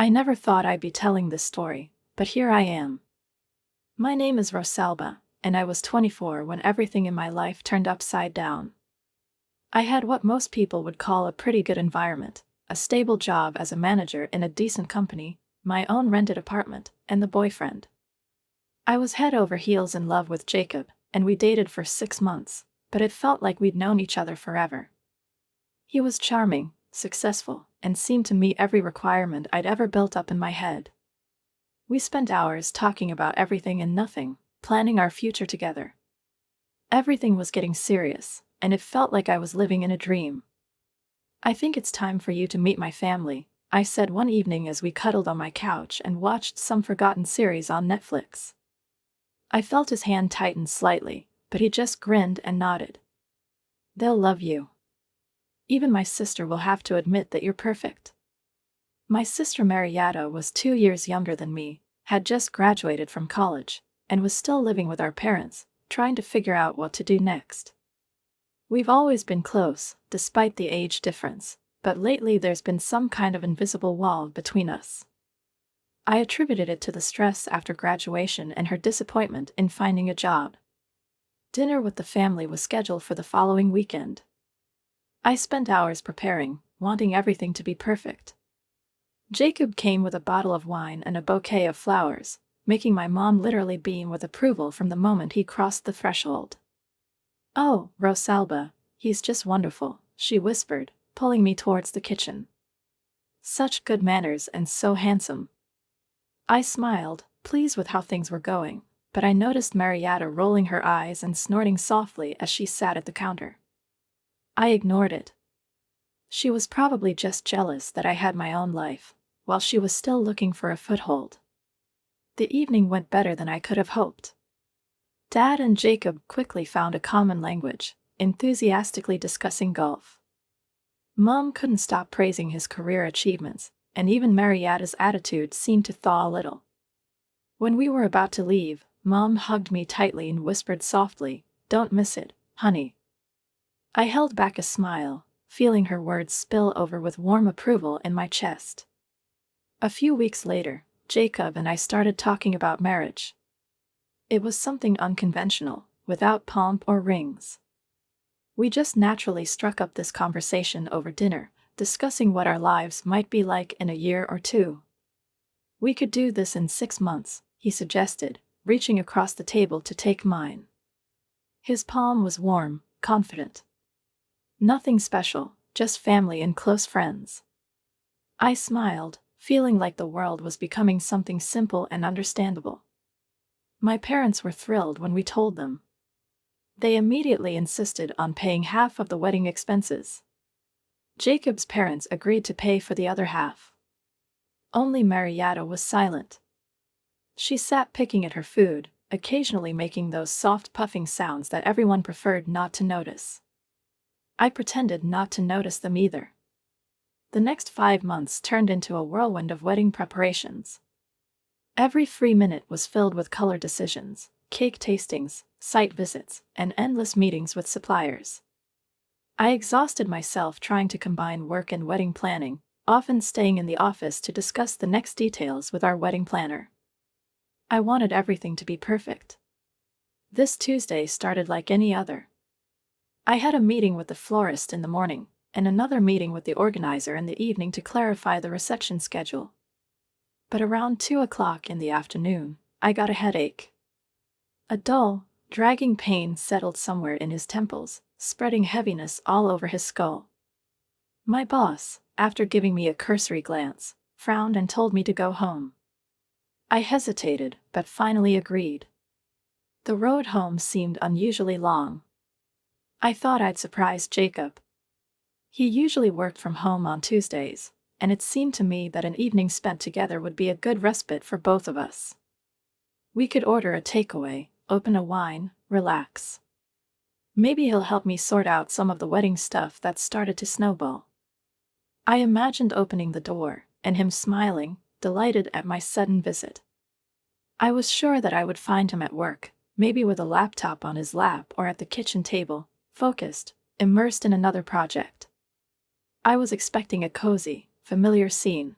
I never thought I'd be telling this story, but here I am. My name is Rosalba, and I was 24 when everything in my life turned upside down. I had what most people would call a pretty good environment, a stable job as a manager in a decent company, my own rented apartment, and the boyfriend. I was head over heels in love with Jacob, and we dated for 6 months, but it felt like we'd known each other forever. He was charming, successful, and seemed to meet every requirement I'd ever built up in my head. We spent hours talking about everything and nothing, planning our future together. Everything was getting serious, and it felt like I was living in a dream. "I think it's time for you to meet my family," I said one evening as we cuddled on my couch and watched some forgotten series on Netflix. I felt his hand tighten slightly, but he just grinned and nodded. "They'll love you. Even my sister will have to admit that you're perfect." My sister Marietta was 2 years younger than me, had just graduated from college, and was still living with our parents, trying to figure out what to do next. We've always been close, despite the age difference, but lately there's been some kind of invisible wall between us. I attributed it to the stress after graduation and her disappointment in finding a job. Dinner with the family was scheduled for the following weekend. I spent hours preparing, wanting everything to be perfect. Jacob came with a bottle of wine and a bouquet of flowers, making my mom literally beam with approval from the moment he crossed the threshold. "Oh, Rosalba, he's just wonderful," she whispered, pulling me towards the kitchen. "Such good manners and so handsome." I smiled, pleased with how things were going, but I noticed Marietta rolling her eyes and snorting softly as she sat at the counter. I ignored it. She was probably just jealous that I had my own life, while she was still looking for a foothold. The evening went better than I could have hoped. Dad and Jacob quickly found a common language, enthusiastically discussing golf. Mom couldn't stop praising his career achievements, and even Marietta's attitude seemed to thaw a little. When we were about to leave, Mom hugged me tightly and whispered softly, "Don't miss it, honey." I held back a smile, feeling her words spill over with warm approval in my chest. A few weeks later, Jacob and I started talking about marriage. It was something unconventional, without pomp or rings. We just naturally struck up this conversation over dinner, discussing what our lives might be like in a year or two. "We could do this in 6 months, he suggested, reaching across the table to take mine. His palm was warm, confident. "Nothing special, just family and close friends." I smiled, feeling like the world was becoming something simple and understandable. My parents were thrilled when we told them. They immediately insisted on paying half of the wedding expenses. Jacob's parents agreed to pay for the other half. Only Marietta was silent. She sat picking at her food, occasionally making those soft puffing sounds that everyone preferred not to notice. I pretended not to notice them either. The next 5 months turned into a whirlwind of wedding preparations. Every free minute was filled with color decisions, cake tastings, site visits, and endless meetings with suppliers. I exhausted myself trying to combine work and wedding planning, often staying in the office to discuss the next details with our wedding planner. I wanted everything to be perfect. This Tuesday started like any other. I had a meeting with the florist in the morning, and another meeting with the organizer in the evening to clarify the reception schedule. But around 2 o'clock in the afternoon, I got a headache. A dull, dragging pain settled somewhere in his temples, spreading heaviness all over his skull. My boss, after giving me a cursory glance, frowned and told me to go home. I hesitated, but finally agreed. The road home seemed unusually long. I thought I'd surprise Jacob. He usually worked from home on Tuesdays, and it seemed to me that an evening spent together would be a good respite for both of us. We could order a takeaway, open a wine, relax. Maybe he'll help me sort out some of the wedding stuff that started to snowball. I imagined opening the door, and him smiling, delighted at my sudden visit. I was sure that I would find him at work, maybe with a laptop on his lap or at the kitchen table, focused, immersed in another project. I was expecting a cozy, familiar scene.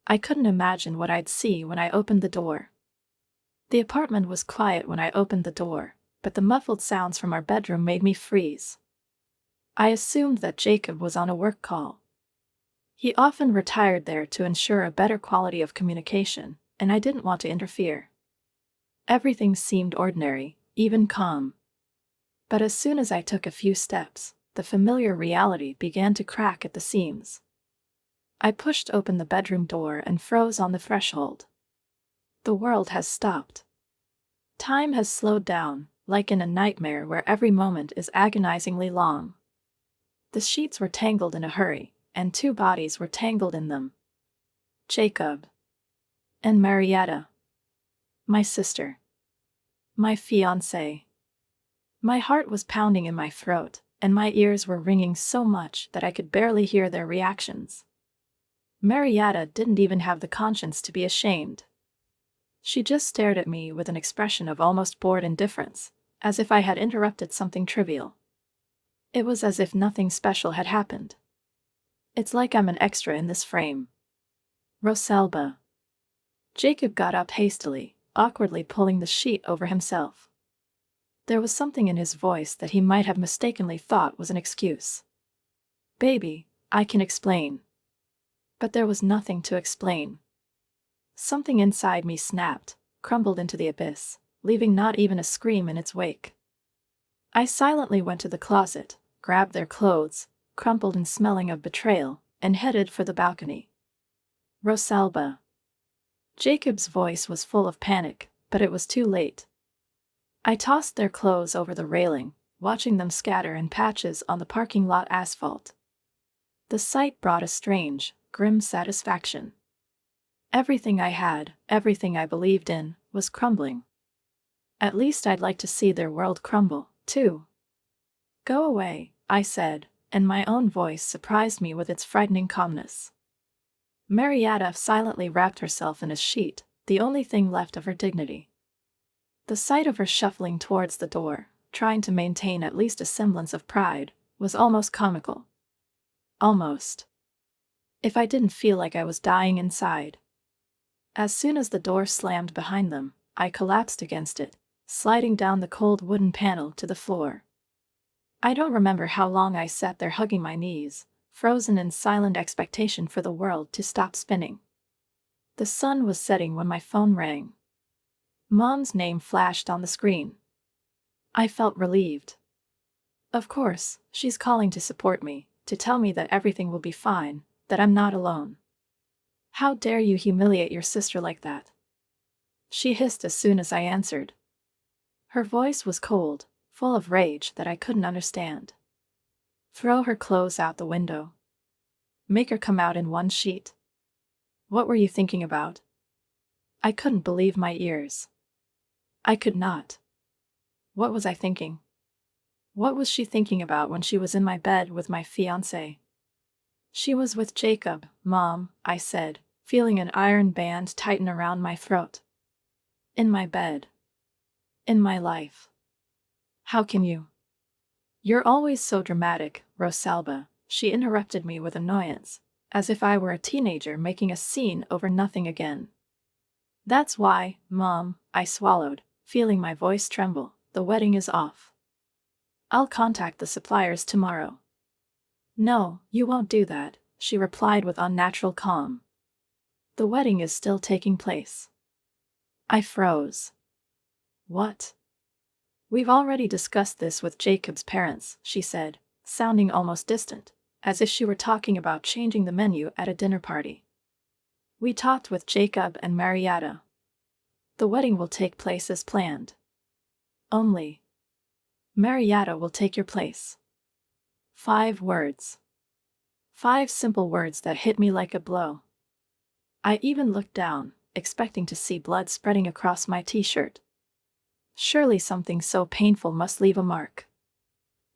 I couldn't imagine what I'd see when I opened the door. The apartment was quiet when I opened the door, but the muffled sounds from our bedroom made me freeze. I assumed that Jacob was on a work call. He often retired there to ensure a better quality of communication, and I didn't want to interfere. Everything seemed ordinary, even calm. But as soon as I took a few steps, the familiar reality began to crack at the seams. I pushed open the bedroom door and froze on the threshold. The world has stopped. Time has slowed down, like in a nightmare where every moment is agonizingly long. The sheets were tangled in a hurry, and two bodies were tangled in them. Jacob. And Marietta. My sister. My fiancé. My heart was pounding in my throat, and my ears were ringing so much that I could barely hear their reactions. Marietta didn't even have the conscience to be ashamed. She just stared at me with an expression of almost bored indifference, as if I had interrupted something trivial. It was as if nothing special had happened. It's like I'm an extra in this frame. Rosalba. Jacob got up hastily, awkwardly pulling the sheet over himself. There was something in his voice that he might have mistakenly thought was an excuse. Baby, I can explain. But there was nothing to explain. Something inside me snapped, crumbled into the abyss, leaving not even a scream in its wake. I silently went to the closet, grabbed their clothes, crumpled and smelling of betrayal, and headed for the balcony. Rosalba. Jacob's voice was full of panic, but it was too late. I tossed their clothes over the railing, watching them scatter in patches on the parking lot asphalt. The sight brought a strange, grim satisfaction. Everything I had, everything I believed in, was crumbling. At least I'd like to see their world crumble, too. Go away, I said, and my own voice surprised me with its frightening calmness. Marietta silently wrapped herself in a sheet, the only thing left of her dignity. The sight of her shuffling towards the door, trying to maintain at least a semblance of pride, was almost comical. Almost. If I didn't feel like I was dying inside. As soon as the door slammed behind them, I collapsed against it, sliding down the cold wooden panel to the floor. I don't remember how long I sat there hugging my knees, frozen in silent expectation for the world to stop spinning. The sun was setting when my phone rang. Mom's name flashed on the screen. I felt relieved. Of course, she's calling to support me, to tell me that everything will be fine, that I'm not alone. How dare you humiliate your sister like that? She hissed as soon as I answered. Her voice was cold, full of rage that I couldn't understand. Throw her clothes out the window. Make her come out in one sheet. What were you thinking about? I couldn't believe my ears. I could not. What was I thinking? What was she thinking about when she was in my bed with my fiancé? She was with Jacob, Mom, I said, feeling an iron band tighten around my throat. In my bed. In my life. How can you? You're always so dramatic, Rosalba, she interrupted me with annoyance, as if I were a teenager making a scene over nothing again. That's why, Mom, I swallowed, feeling my voice tremble, the wedding is off. I'll contact the suppliers tomorrow. No, you won't do that, she replied with unnatural calm. The wedding is still taking place. I froze. What? We've already discussed this with Jacob's parents, she said, sounding almost distant, as if she were talking about changing the menu at a dinner party. We talked with Jacob and Marietta. The wedding will take place as planned. Only. Marietta will take your place. 5 words. 5 simple words that hit me like a blow. I even looked down, expecting to see blood spreading across my t-shirt. Surely something so painful must leave a mark.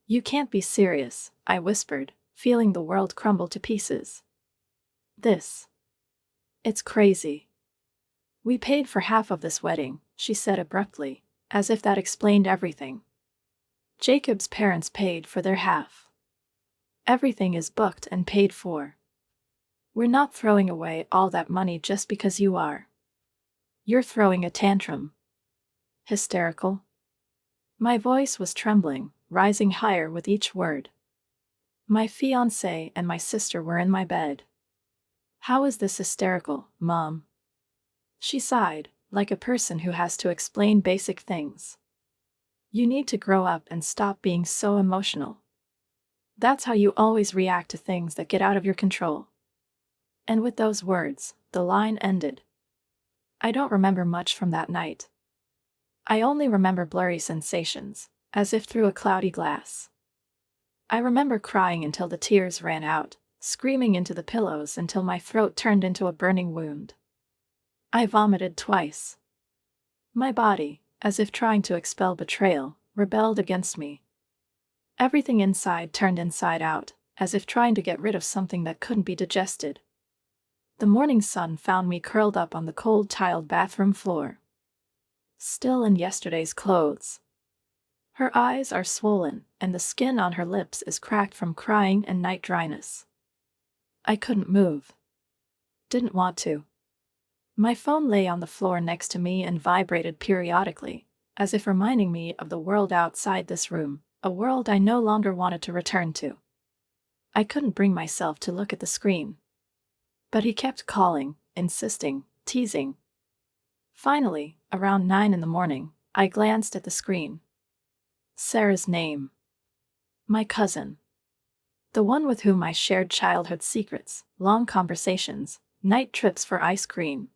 You can't be serious, I whispered, feeling the world crumble to pieces. It's crazy. We paid for half of this wedding, she said abruptly, as if that explained everything. Jacob's parents paid for their half. Everything is booked and paid for. We're not throwing away all that money just because you are. You're throwing a tantrum. Hysterical? My voice was trembling, rising higher with each word. My fiancé and my sister were in my bed. How is this hysterical, Mom? She sighed, like a person who has to explain basic things. You need to grow up and stop being so emotional. That's how you always react to things that get out of your control. And with those words, the line ended. I don't remember much from that night. I only remember blurry sensations, as if through a cloudy glass. I remember crying until the tears ran out, screaming into the pillows until my throat turned into a burning wound. I vomited twice. My body, as if trying to expel betrayal, rebelled against me. Everything inside turned inside out, as if trying to get rid of something that couldn't be digested. The morning sun found me curled up on the cold tiled bathroom floor. Still in yesterday's clothes. Her eyes are swollen, and the skin on her lips is cracked from crying and night dryness. I couldn't move. Didn't want to. My phone lay on the floor next to me and vibrated periodically, as if reminding me of the world outside this room, a world I no longer wanted to return to. I couldn't bring myself to look at the screen. But he kept calling, insisting, teasing. Finally, around 9 in the morning, I glanced at the screen. Sarah's name. My cousin. The one with whom I shared childhood secrets, long conversations, night trips for ice cream.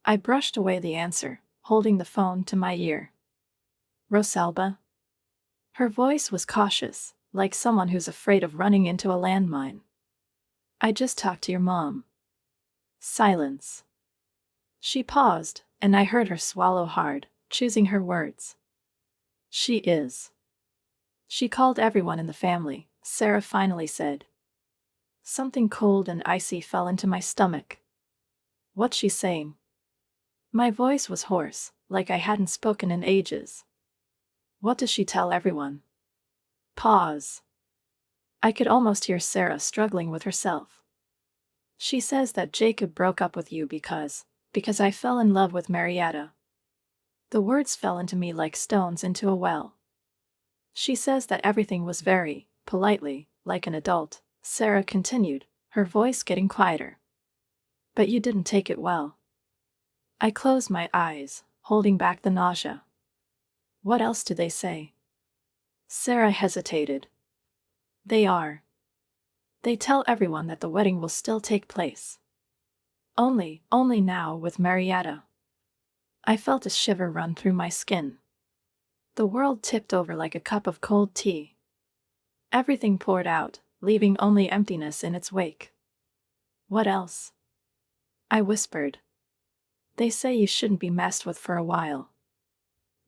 I brushed away the answer, holding the phone to my ear. Rosalba? Her voice was cautious, like someone who's afraid of running into a landmine. I just talked to your mom. Silence. She paused, and I heard her swallow hard, choosing her words. She is. She called everyone in the family, Sarah finally said. Something cold and icy fell into my stomach. What's she saying? My voice was hoarse, like I hadn't spoken in ages. What does she tell everyone? Pause. I could almost hear Sarah struggling with herself. She says that Jacob broke up with you because I fell in love with Marietta. The words fell into me like stones into a well. She says that everything was very, politely, like an adult, Sarah continued, her voice getting quieter. But you didn't take it well. I closed my eyes, holding back the nausea. What else do they say? Sarah hesitated. They tell everyone that the wedding will still take place. Only now with Marietta. I felt a shiver run through my skin. The world tipped over like a cup of cold tea. Everything poured out, leaving only emptiness in its wake. What else? I whispered. They say you shouldn't be messed with for a while.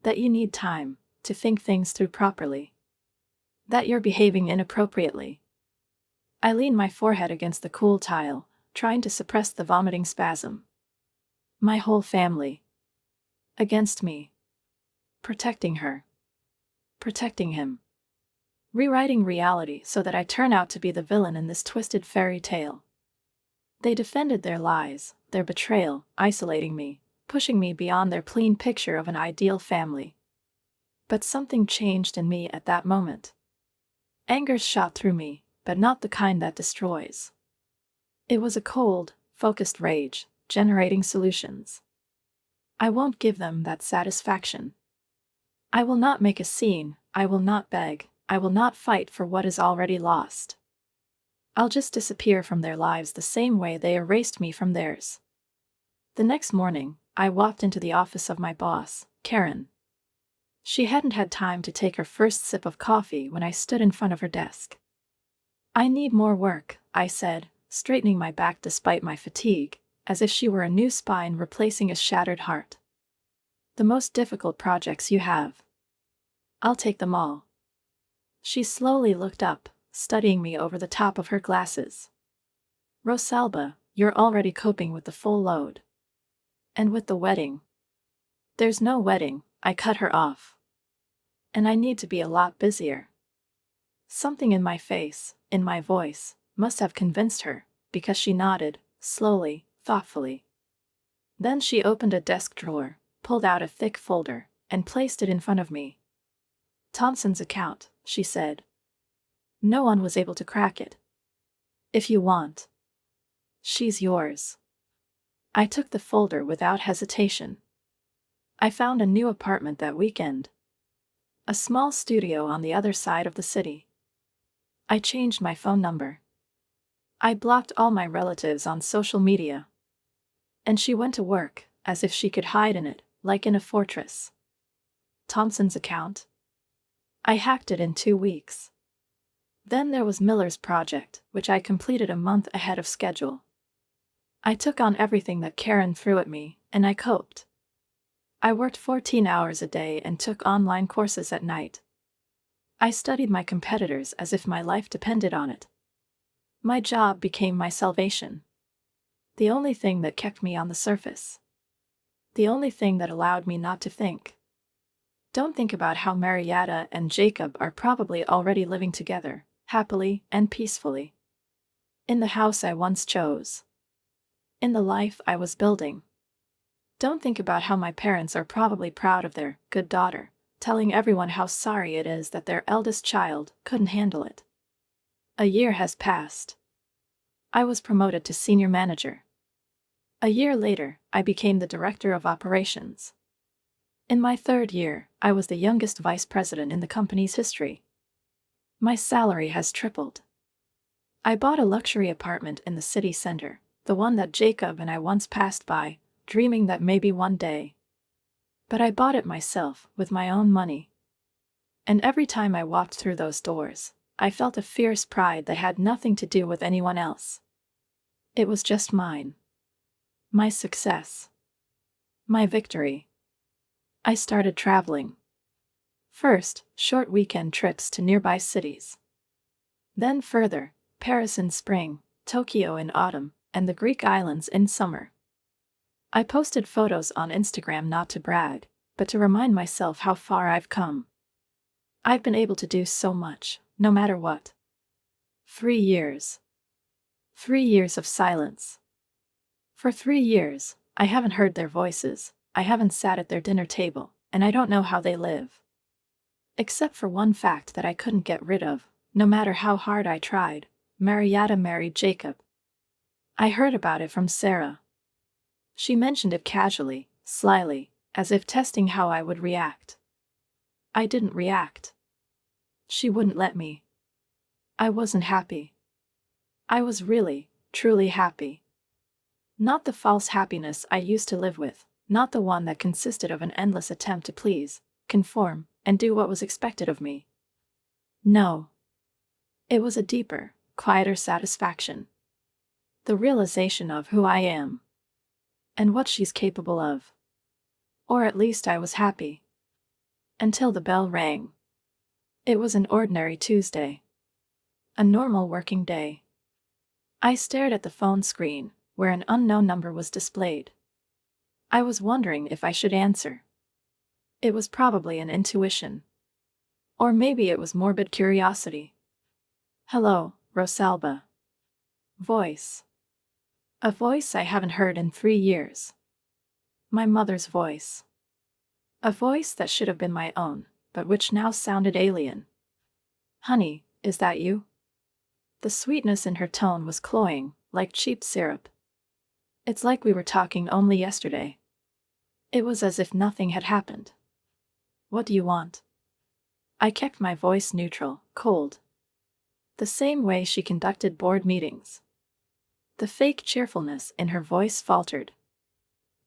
That you need time to think things through properly. That you're behaving inappropriately. I leaned my forehead against the cool tile, trying to suppress the vomiting spasm. My whole family. Against me. Protecting her. Protecting him. Rewriting reality so that I turn out to be the villain in this twisted fairy tale. They defended their lies, their betrayal, isolating me, pushing me beyond their clean picture of an ideal family. But something changed in me at that moment. Anger shot through me, but not the kind that destroys. It was a cold, focused rage, generating solutions. I won't give them that satisfaction. I will not make a scene, I will not beg, I will not fight for what is already lost. I'll just disappear from their lives the same way they erased me from theirs. The next morning, I walked into the office of my boss, Karen. She hadn't had time to take her first sip of coffee when I stood in front of her desk. I need more work, I said, straightening my back despite my fatigue, as if she were a new spine replacing a shattered heart. The most difficult projects you have. I'll take them all. She slowly looked up, studying me over the top of her glasses. Rosalba, you're already coping with the full load. And with the wedding. There's no wedding, I cut her off. And I need to be a lot busier. Something in my face, in my voice, must have convinced her, because she nodded, slowly, thoughtfully. Then she opened a desk drawer, pulled out a thick folder, and placed it in front of me. "Thompson's account," she said. "No one was able to crack it. If you want, she's yours." I took the folder without hesitation. I found a new apartment that weekend. A small studio on the other side of the city. I changed my phone number. I blocked all my relatives on social media. And she went to work, as if she could hide in it, like in a fortress. Thompson's account? I hacked it in 2 weeks. Then there was Miller's project, which I completed a month ahead of schedule. I took on everything that Karen threw at me, and I coped. I worked 14 hours a day and took online courses at night. I studied my competitors as if my life depended on it. My job became my salvation. The only thing that kept me on the surface. The only thing that allowed me not to think. Don't think about how Marietta and Jacob are probably already living together, happily and peacefully. In the house I once chose. In the life I was building. Don't think about how my parents are probably proud of their good daughter, telling everyone how sorry it is that their eldest child couldn't handle it. A year has passed. I was promoted to senior manager. A year later, I became the director of operations. In my 3rd year, I was the youngest vice president in the company's history. My salary has tripled. I bought a luxury apartment in the city center, the one that Jacob and I once passed by, dreaming that maybe one day. But I bought it myself, with my own money. And every time I walked through those doors, I felt a fierce pride that had nothing to do with anyone else. It was just mine. My success. My victory. I started traveling. First, short weekend trips to nearby cities. Then further, Paris in spring, Tokyo in autumn, and the Greek islands in summer. I posted photos on Instagram not to brag, but to remind myself how far I've come. I've been able to do so much, no matter what. 3 years. 3 years of silence. For 3 years, I haven't heard their voices, I haven't sat at their dinner table, and I don't know how they live. Except for one fact that I couldn't get rid of, no matter how hard I tried: Marietta married Jacob. I heard about it from Sarah. She mentioned it casually, slyly, as if testing how I would react. I didn't react. She wouldn't let me. I wasn't happy. I was really, truly happy. Not the false happiness I used to live with, not the one that consisted of an endless attempt to please, conform, and do what was expected of me. No. It was a deeper, quieter satisfaction. The realization of who I am. And what she's capable of. Or at least I was happy. Until the bell rang. It was an ordinary Tuesday. A normal working day. I stared at the phone screen, where an unknown number was displayed. I was wondering if I should answer. It was probably an intuition. Or maybe it was morbid curiosity. "Hello, Rosalba." Voice. A voice I haven't heard in 3 years. My mother's voice. A voice that should have been my own, but which now sounded alien. "Honey, is that you?" The sweetness in her tone was cloying, like cheap syrup. It's like we were talking only yesterday. It was as if nothing had happened. "What do you want?" I kept my voice neutral, cold. The same way she conducted board meetings. The fake cheerfulness in her voice faltered.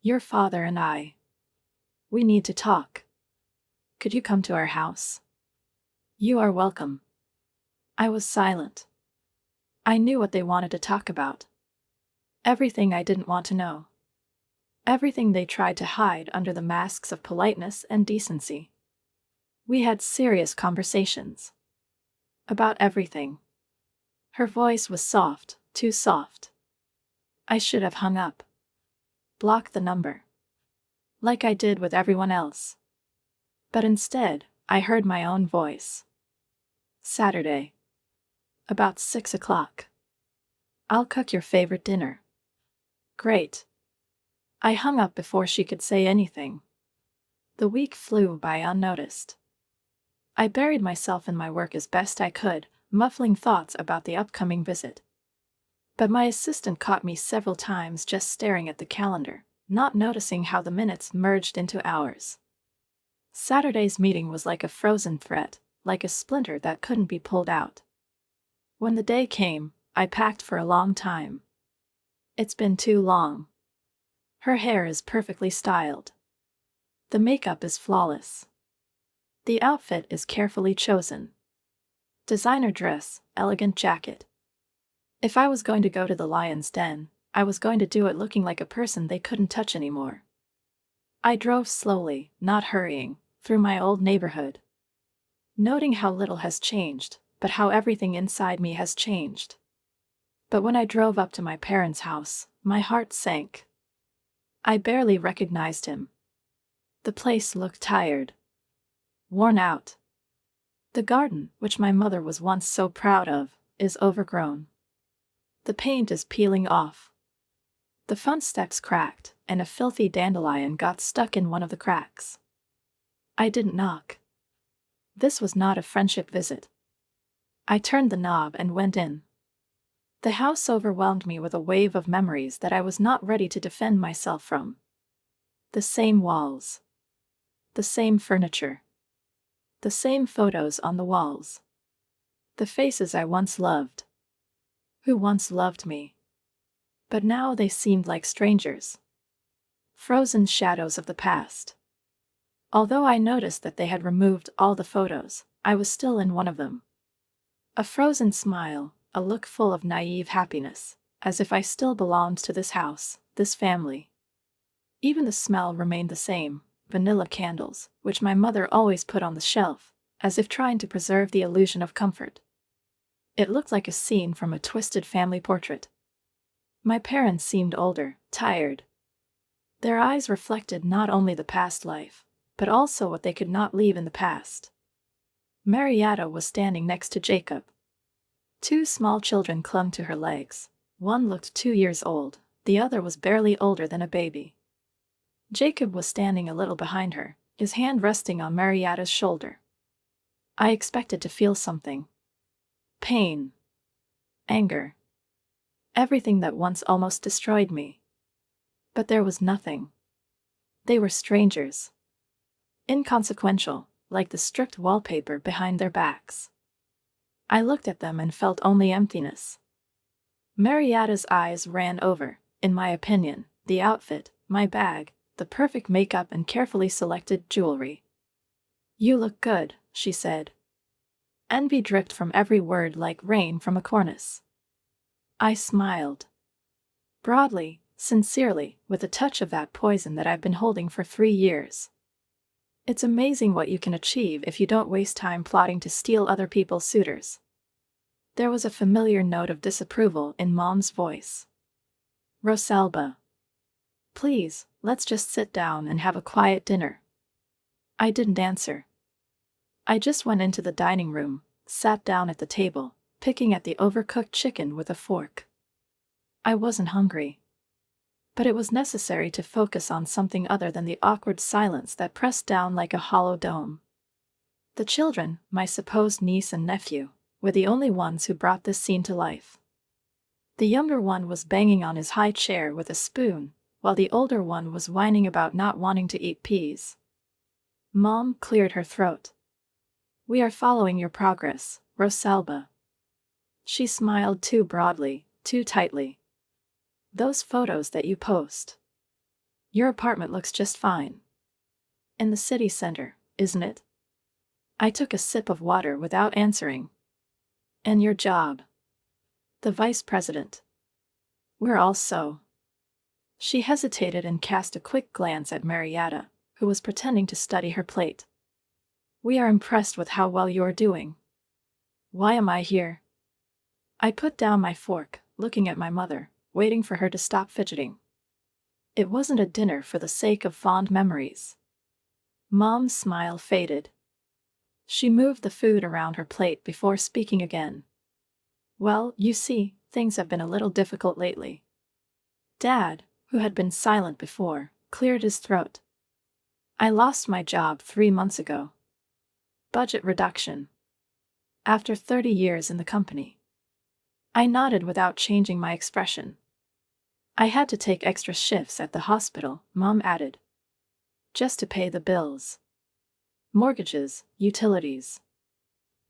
"Your father and I. We need to talk. Could you come to our house?" "You are welcome." I was silent. I knew what they wanted to talk about. Everything I didn't want to know. Everything they tried to hide under the masks of politeness and decency. We had serious conversations. About everything. Her voice was soft, too soft. I should have hung up. Blocked the number. Like I did with everyone else. But instead, I heard my own voice. Saturday. About 6 o'clock. I'll cook your favorite dinner. Great. I hung up before she could say anything. The week flew by unnoticed. I buried myself in my work as best I could, muffling thoughts about the upcoming visit. But my assistant caught me several times just staring at the calendar, not noticing how the minutes merged into hours. Saturday's meeting was like a frozen thread, like a splinter that couldn't be pulled out. When the day came, I packed for a long time. It's been too long. Her hair is perfectly styled. The makeup is flawless. The outfit is carefully chosen. Designer dress, elegant jacket. If I was going to go to the lion's den, I was going to do it looking like a person they couldn't touch anymore. I drove slowly, not hurrying, through my old neighborhood, noting how little has changed, but how everything inside me has changed. But when I drove up to my parents' house, my heart sank. I barely recognized him. The place looked tired, worn out. The garden, which my mother was once so proud of, is overgrown. The paint is peeling off. The front steps cracked, and a filthy dandelion got stuck in one of the cracks. I didn't knock. This was not a friendship visit. I turned the knob and went in. The house overwhelmed me with a wave of memories that I was not ready to defend myself from. The same walls. The same furniture. The same photos on the walls. The faces I once loved. Who once loved me. But now they seemed like strangers. Frozen shadows of the past. Although I noticed that they had removed all the photos, I was still in one of them. A frozen smile, a look full of naive happiness, as if I still belonged to this house, this family. Even the smell remained the same, vanilla candles, which my mother always put on the shelf, as if trying to preserve the illusion of comfort. It looked like a scene from a twisted family portrait. My parents seemed older, tired. Their eyes reflected not only the past life, but also what they could not leave in the past. Marietta was standing next to Jacob. Two small children clung to her legs. One looked 2 years old, the other was barely older than a baby. Jacob was standing a little behind her, his hand resting on Marietta's shoulder. I expected to feel something. Pain. Anger. Everything that once almost destroyed me. But there was nothing. They were strangers. Inconsequential, like the stripped wallpaper behind their backs. I looked at them and felt only emptiness. Marietta's eyes ran over, in my opinion, the outfit, my bag, the perfect makeup and carefully selected jewelry. "You look good," she said. Envy dripped from every word like rain from a cornice. I smiled. Broadly, sincerely, with a touch of that poison that I've been holding for 3 years. It's amazing what you can achieve if you don't waste time plotting to steal other people's suitors. There was a familiar note of disapproval in Mom's voice. "Rosalba. Please, let's just sit down and have a quiet dinner." I didn't answer. I just went into the dining room, sat down at the table, picking at the overcooked chicken with a fork. I wasn't hungry. But it was necessary to focus on something other than the awkward silence that pressed down like a hollow dome. The children, my supposed niece and nephew, were the only ones who brought this scene to life. The younger one was banging on his high chair with a spoon, while the older one was whining about not wanting to eat peas. Mom cleared her throat. "We are following your progress, Rosalba." She smiled too broadly, too tightly. "Those photos that you post. Your apartment looks just fine. In the city center, isn't it?" I took a sip of water without answering. "And your job? The vice president. We're all so." She hesitated and cast a quick glance at Marietta, who was pretending to study her plate. "We are impressed with how well you're doing. Why am I here?" I put down my fork, looking at my mother, waiting for her to stop fidgeting. It wasn't a dinner for the sake of fond memories. Mom's smile faded. She moved the food around her plate before speaking again. Well, you see, things have been a little difficult lately. Dad, who had been silent before, cleared his throat. I lost my job 3 months ago. Budget reduction. After 30 years in the company. I nodded without changing my expression. I had to take extra shifts at the hospital, Mom added. Just to pay the bills. Mortgages, utilities.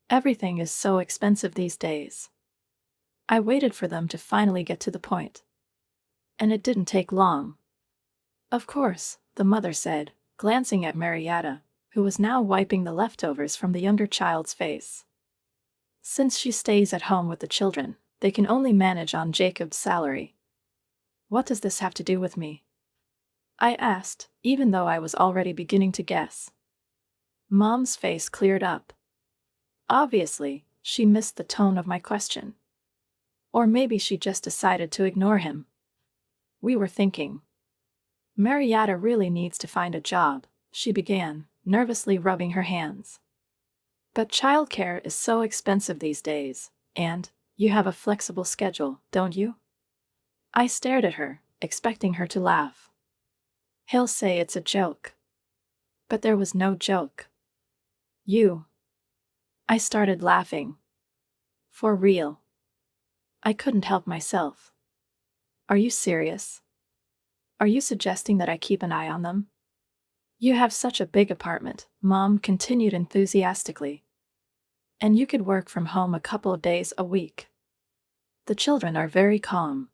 Everything is so expensive these days. I waited for them to finally get to the point. And it didn't take long. Of course, the mother said, glancing at Marietta, who was now wiping the leftovers from the younger child's face. Since she stays at home with the children, they can only manage on Jacob's salary. What does this have to do with me? I asked, even though I was already beginning to guess. Mom's face cleared up. Obviously, she missed the tone of my question. Or maybe she just decided to ignore him. We were thinking. Marietta really needs to find a job, she began, nervously rubbing her hands. But childcare is so expensive these days, and you have a flexible schedule, don't you? I stared at her, expecting her to laugh. He'll say it's a joke. But there was no joke. You. I started laughing. For real. I couldn't help myself. Are you serious? Are you suggesting that I keep an eye on them? You have such a big apartment, Mom continued enthusiastically. And you could work from home a couple of days a week. The children are very calm.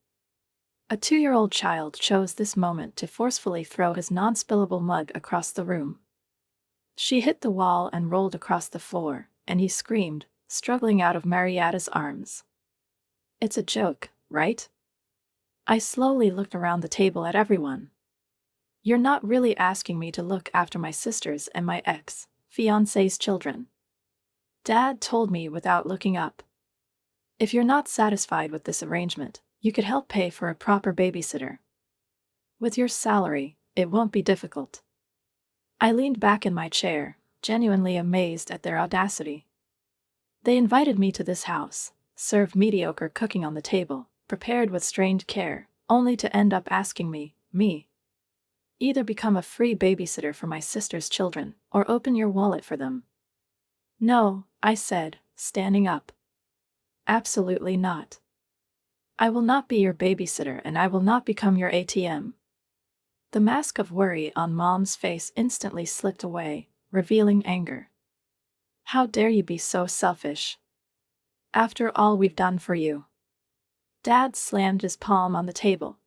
A 2-year-old child chose this moment to forcefully throw his non-spillable mug across the room. She hit the wall and rolled across the floor, and he screamed, struggling out of Marietta's arms. It's a joke, right? I slowly looked around the table at everyone. You're not really asking me to look after my sisters and my ex-fiancé's children. Dad told me without looking up. If you're not satisfied with this arrangement, you could help pay for a proper babysitter. With your salary, it won't be difficult. I leaned back in my chair, genuinely amazed at their audacity. They invited me to this house, served mediocre cooking on the table, prepared with strained care, only to end up asking me, either become a free babysitter for my sister's children, or open your wallet for them. No, I said, standing up. Absolutely not. I will not be your babysitter and I will not become your ATM. The mask of worry on Mom's face instantly slipped away, revealing anger. How dare you be so selfish? After all we've done for you. Dad slammed his palm on the table.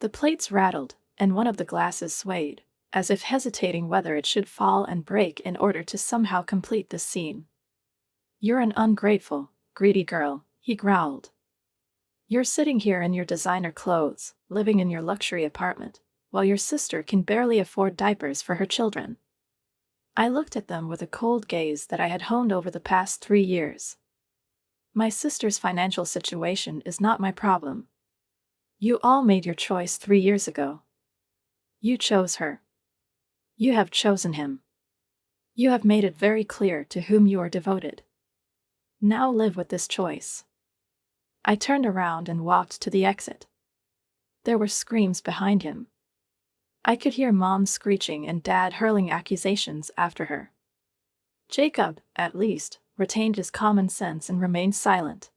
The plates rattled, and one of the glasses swayed, as if hesitating whether it should fall and break in order to somehow complete the scene. You're an ungrateful, greedy girl, he growled. You're sitting here in your designer clothes, living in your luxury apartment, while your sister can barely afford diapers for her children. I looked at them with a cold gaze that I had honed over the past 3 years. My sister's financial situation is not my problem. You all made your choice 3 years ago. You chose her. You have chosen him. You have made it very clear to whom you are devoted. Now live with this choice. I turned around and walked to the exit. There were screams behind him. I could hear Mom screeching and Dad hurling accusations after her. Jacob, at least, retained his common sense and remained silent.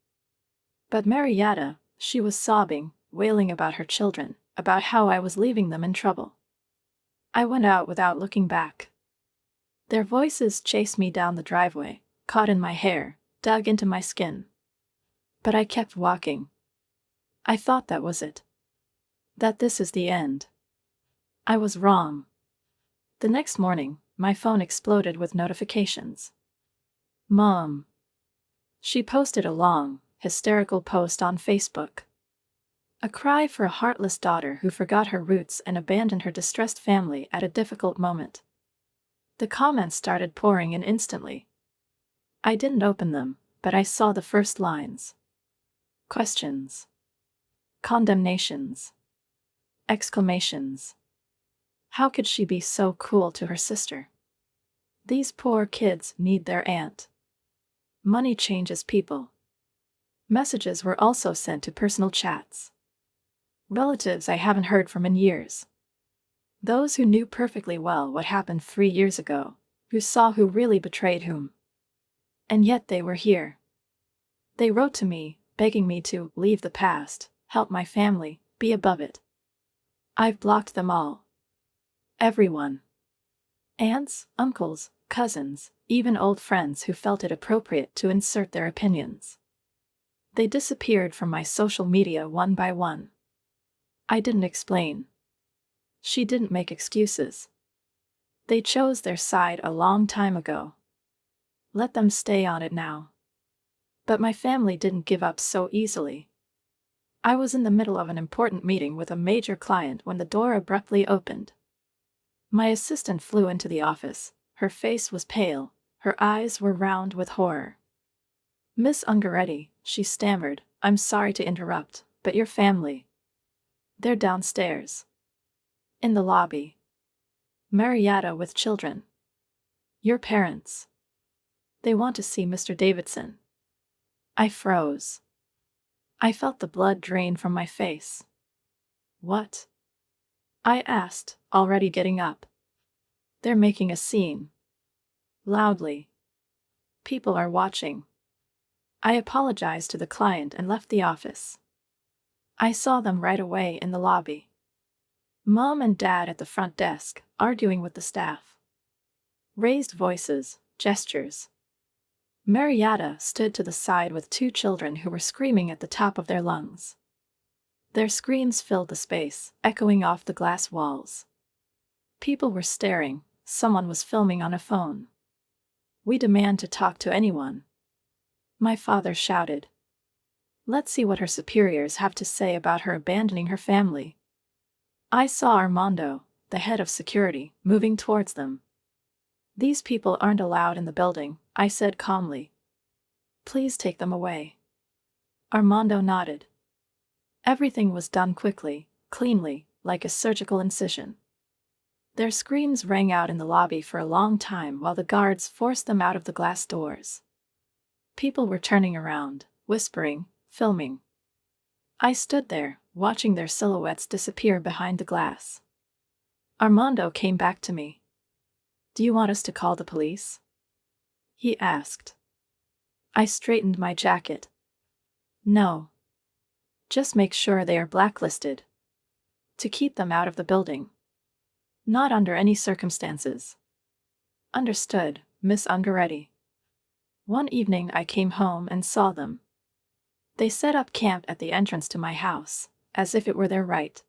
But Marietta, she was sobbing, wailing about her children, about how I was leaving them in trouble. I went out without looking back. Their voices chased me down the driveway, caught in my hair, dug into my skin. But I kept walking. I thought that was it. That this is the end. I was wrong. The next morning, my phone exploded with notifications. Mom. She posted a long, hysterical post on Facebook. A cry for a heartless daughter who forgot her roots and abandoned her distressed family at a difficult moment. The comments started pouring in instantly. I didn't open them, but I saw the first lines. Questions. Condemnations. Exclamations. How could she be so cruel to her sister? These poor kids need their aunt. Money changes people. Messages were also sent to personal chats. Relatives I haven't heard from in years. Those who knew perfectly well what happened 3 years ago, who saw who really betrayed whom. And yet they were here. They wrote to me, begging me to leave the past, help my family, be above it. I've blocked them all. Everyone. Aunts, uncles, cousins, even old friends who felt it appropriate to insert their opinions. They disappeared from my social media one by one. I didn't explain. She didn't make excuses. They chose their side a long time ago. Let them stay on it now. But my family didn't give up so easily. I was in the middle of an important meeting with a major client when the door abruptly opened. My assistant flew into the office. Her face was pale, her eyes were round with horror. "Miss Ungaretti," she stammered, "I'm sorry to interrupt, but your family. They're downstairs. In the lobby. Marietta with children. Your parents. They want to see Mr. Davidson." I froze. I felt the blood drain from my face. "What?" I asked, already getting up. "They're making a scene." Loudly. "People are watching." I apologized to the client and left the office. I saw them right away in the lobby. Mom and Dad at the front desk, arguing with the staff. Raised voices, gestures. Marietta stood to the side with 2 children who were screaming at the top of their lungs. Their screams filled the space, echoing off the glass walls. People were staring, someone was filming on a phone. "We demand to talk to anyone." My father shouted. "Let's see what her superiors have to say about her abandoning her family." I saw Armando, the head of security, moving towards them. "These people aren't allowed in the building," I said calmly. "Please take them away." Armando nodded. Everything was done quickly, cleanly, like a surgical incision. Their screams rang out in the lobby for a long time while the guards forced them out of the glass doors. People were turning around, whispering, filming. I stood there, watching their silhouettes disappear behind the glass. Armando came back to me. "Do you want us to call the police?" he asked. I straightened my jacket. "No. Just make sure they are blacklisted. To keep them out of the building. Not under any circumstances." "Understood, Miss Ungaretti." One evening I came home and saw them. They set up camp at the entrance to my house, as if it were their right.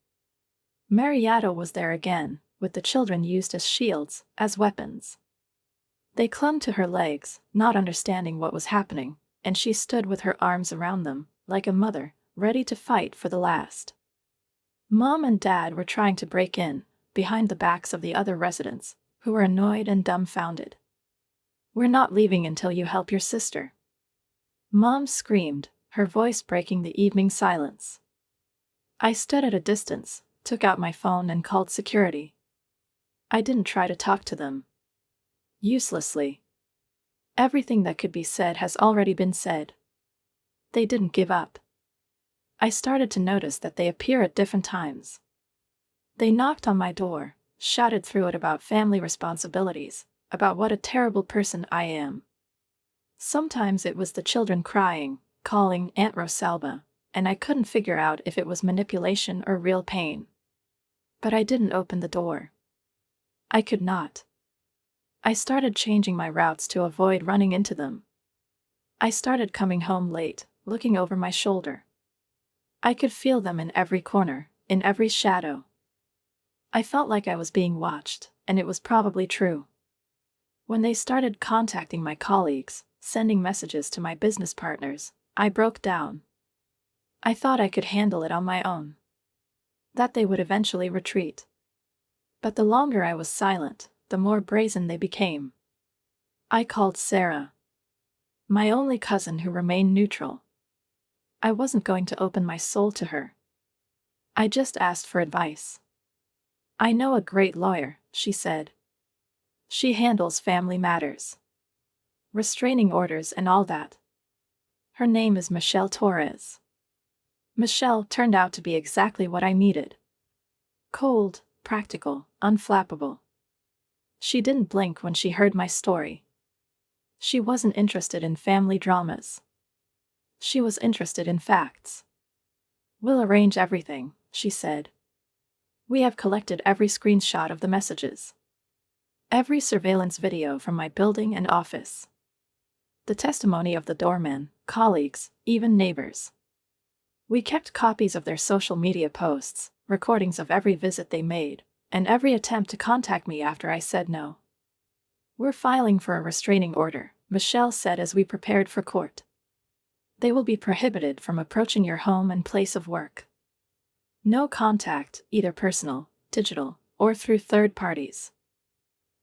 Marietta was there again, with the children used as shields, as weapons. They clung to her legs, not understanding what was happening, and she stood with her arms around them, like a mother, ready to fight for the last. Mom and Dad were trying to break in, behind the backs of the other residents, who were annoyed and dumbfounded. "We're not leaving until you help your sister." Mom screamed, her voice breaking the evening silence. I stood at a distance, took out my phone and called security. I didn't try to talk to them. Uselessly. Everything that could be said has already been said. They didn't give up. I started to notice that they appear at different times. They knocked on my door, shouted through it about family responsibilities, about what a terrible person I am. Sometimes it was the children crying, calling Aunt Rosalba, and I couldn't figure out if it was manipulation or real pain. But I didn't open the door. I could not. I started changing my routes to avoid running into them. I started coming home late, looking over my shoulder. I could feel them in every corner, in every shadow. I felt like I was being watched, and it was probably true. When they started contacting my colleagues, sending messages to my business partners, I broke down. I thought I could handle it on my own. That they would eventually retreat. But the longer I was silent, the more brazen they became. I called Sarah, my only cousin who remained neutral. I wasn't going to open my soul to her. I just asked for advice. "I know a great lawyer," she said. "She handles family matters. Restraining orders and all that." Her name is Michelle Torres. Michelle turned out to be exactly what I needed. Cold, practical, unflappable. She didn't blink when she heard my story. She wasn't interested in family dramas. She was interested in facts. "We'll arrange everything," she said. "We have collected every screenshot of the messages. Every surveillance video from my building and office. The testimony of the doorman, colleagues, even neighbors. We kept copies of their social media posts, recordings of every visit they made, and every attempt to contact me after I said no. We're filing for a restraining order," Michelle said as we prepared for court. "They will be prohibited from approaching your home and place of work. No contact, either personal, digital, or through third parties.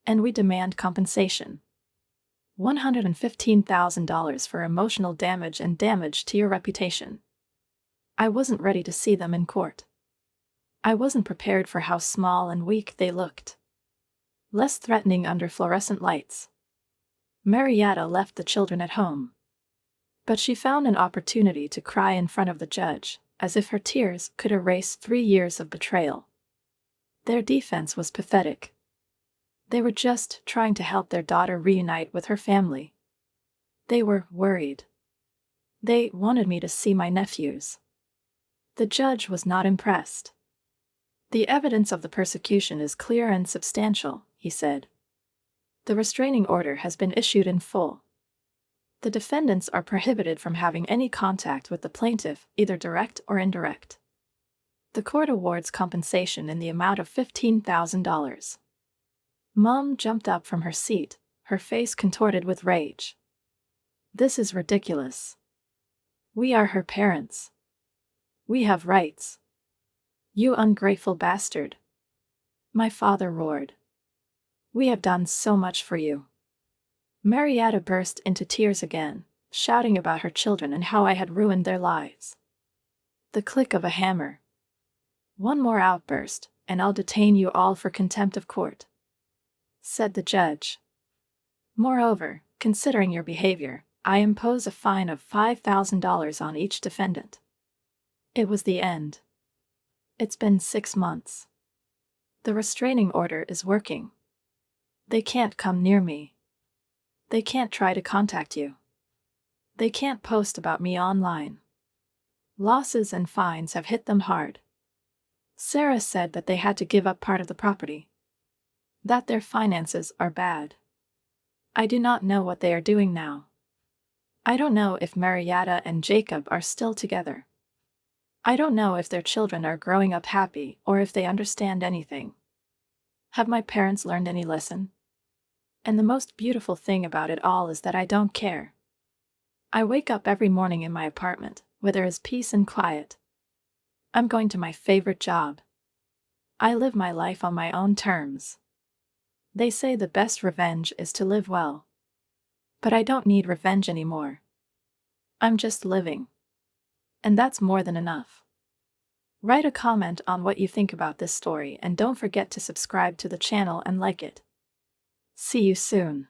And we demand compensation. $115,000 for emotional damage and damage to your reputation." I wasn't ready to see them in court. I wasn't prepared for how small and weak they looked. Less threatening under fluorescent lights. Marietta left the children at home. But she found an opportunity to cry in front of the judge, as if her tears could erase 3 years of betrayal. Their defense was pathetic. They were just trying to help their daughter reunite with her family. They were worried. They wanted me to see my nephews. The judge was not impressed. "The evidence of the persecution is clear and substantial," he said. "The restraining order has been issued in full. The defendants are prohibited from having any contact with the plaintiff, either direct or indirect. The court awards compensation in the amount of $15,000. Mom jumped up from her seat, her face contorted with rage. "This is ridiculous. We are her parents. We have rights. You ungrateful bastard." My father roared. "We have done so much for you." Marietta burst into tears again, shouting about her children and how I had ruined their lives. The click of a hammer. "One more outburst, and I'll detain you all for contempt of court," said the judge. "Moreover, considering your behavior, I impose a fine of $5,000 on each defendant." It was the end. It's been 6 months. The restraining order is working. They can't come near me. They can't try to contact you. They can't post about me online. Losses and fines have hit them hard. Sarah said that they had to give up part of the property. That their finances are bad. I do not know what they are doing now. I don't know if Marietta and Jacob are still together. I don't know if their children are growing up happy or if they understand anything. Have my parents learned any lesson? And the most beautiful thing about it all is that I don't care. I wake up every morning in my apartment, where there is peace and quiet. I'm going to my favorite job. I live my life on my own terms. They say the best revenge is to live well. But I don't need revenge anymore. I'm just living. And that's more than enough. Write a comment on what you think about this story and don't forget to subscribe to the channel and like it. See you soon.